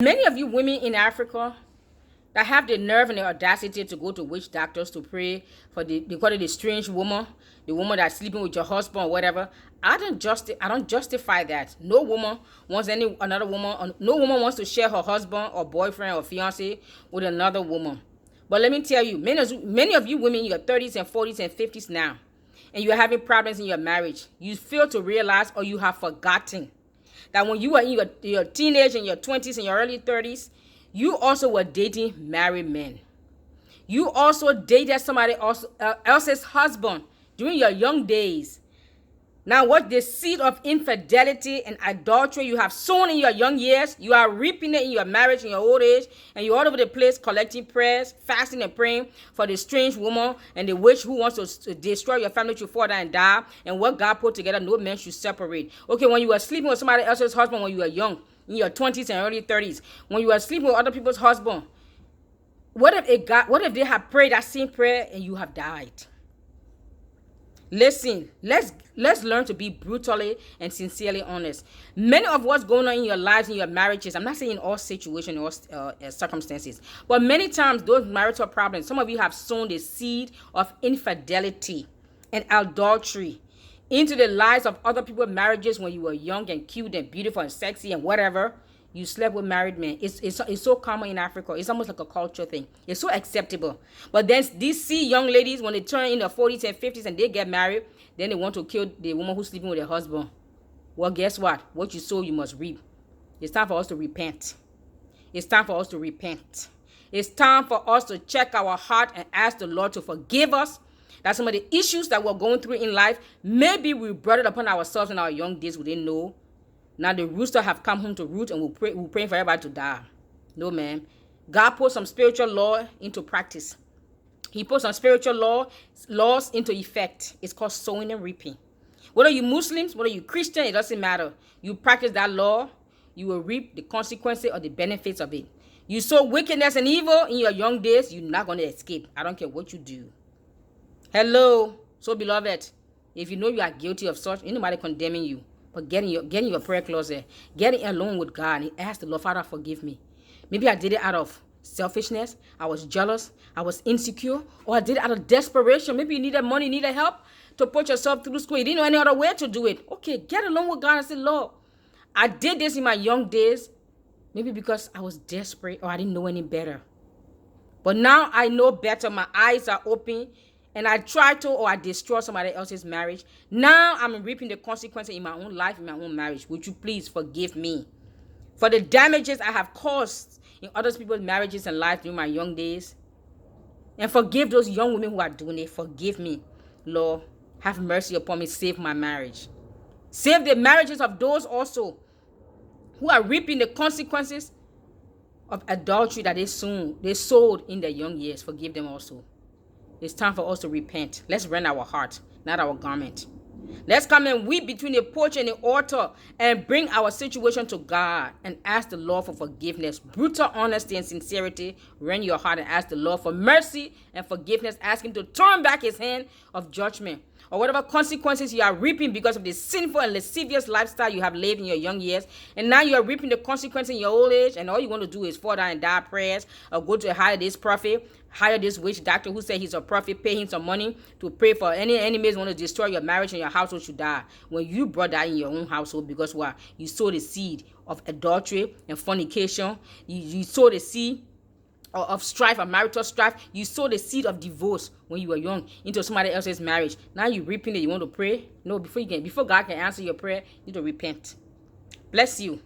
Many of you women in Africa that have the nerve and the audacity to go to witch doctors to pray for they call it the strange woman, the woman that's sleeping with your husband or whatever. I don't justify that. No woman wants another woman. No woman wants to share her husband or boyfriend or fiance with another woman. But let me tell you, many of you women in your 30s and 40s and 50s now, and you're having problems in your marriage, you fail to realize or you have forgotten that when you were in your teenage and your 20s and your early 30s, you also were dating married men. You also dated somebody else's husband during your young days. Now, what the seed of infidelity and adultery you have sown in your young years, you are reaping it in your marriage, in your old age, and you're all over the place collecting prayers, fasting and praying for the strange woman and the witch who wants to destroy your family to fall down and die. And what God put together, no man should separate. Okay, when you were sleeping with somebody else's husband when you were young, in your 20s and early 30s, when you were sleeping with other people's husband, what if they have prayed that same prayer and you have died? Listen, let's learn to be brutally and sincerely honest. Many of what's going on in your lives, in your marriages, I'm not saying in all situations or circumstances, but many times those marital problems, some of you have sown the seed of infidelity and adultery into the lives of other people's marriages when you were young and cute and beautiful and sexy and whatever. You slept with married men. It's so common in Africa. It's almost like a culture thing. It's so acceptable. But then these young ladies, when they turn in their 40s and 50s and they get married, then they want to kill the woman who's sleeping with their husband. Well, guess what? What you sow, you must reap. It's time for us to repent. It's time for us to repent. It's time for us to check our heart and ask the Lord to forgive us. That some of the issues that we're going through in life, maybe we brought it upon ourselves in our young days. We didn't know. Now the rooster have come home to root and we're praying for everybody to die. No, man. God put some spiritual law into practice. He put some spiritual laws into effect. It's called sowing and reaping. Whether you Muslims, whether you Christian, it doesn't matter. You practice that law, you will reap the consequences or the benefits of it. You sow wickedness and evil in your young days, you're not going to escape. I don't care what you do. Hello. So, beloved, if you know you are guilty of such, ain't nobody condemning you. But get in your prayer closet. Get in alone with God and ask the Lord, Father, forgive me. Maybe I did it out of selfishness. I was jealous. I was insecure. Or I did it out of desperation. Maybe you needed money, needed help to put yourself through school. You didn't know any other way to do it. Okay, get alone with God and say, Lord, I did this in my young days. Maybe because I was desperate or I didn't know any better. But now I know better. My eyes are open. And I try to or I destroy somebody else's marriage. Now I'm reaping the consequences in my own life, in my own marriage. Would you please forgive me for the damages I have caused in other people's marriages and lives during my young days? And forgive those young women who are doing it. Forgive me, Lord. Have mercy upon me. Save my marriage. Save the marriages of those also who are reaping the consequences of adultery that they sowed in their young years. Forgive them also. It's time for us to repent. Let's rend our heart, not our garment. Let's come and weep between the porch and the altar and bring our situation to God and ask the Lord for forgiveness. Brutal honesty and sincerity. Rend your heart and ask the Lord for mercy and forgiveness. Ask Him to turn back His hand of judgment or whatever consequences you are reaping because of the sinful and lascivious lifestyle you have lived in your young years. And now you are reaping the consequences in your old age. And all you want to do is fall down and die prayers or go to hire this prophet, hire this witch doctor who said he's a prophet, pay him some money to pray for any enemies want to destroy your marriage and your household should die. When you brought that in your own household because what? You sowed the seed of adultery and fornication. You sowed the seed of strife and marital strife. You sowed the seed of divorce when you were young into somebody else's marriage. Now you reaping it. You want to pray? No, before God can answer your prayer, you need to repent. Bless you.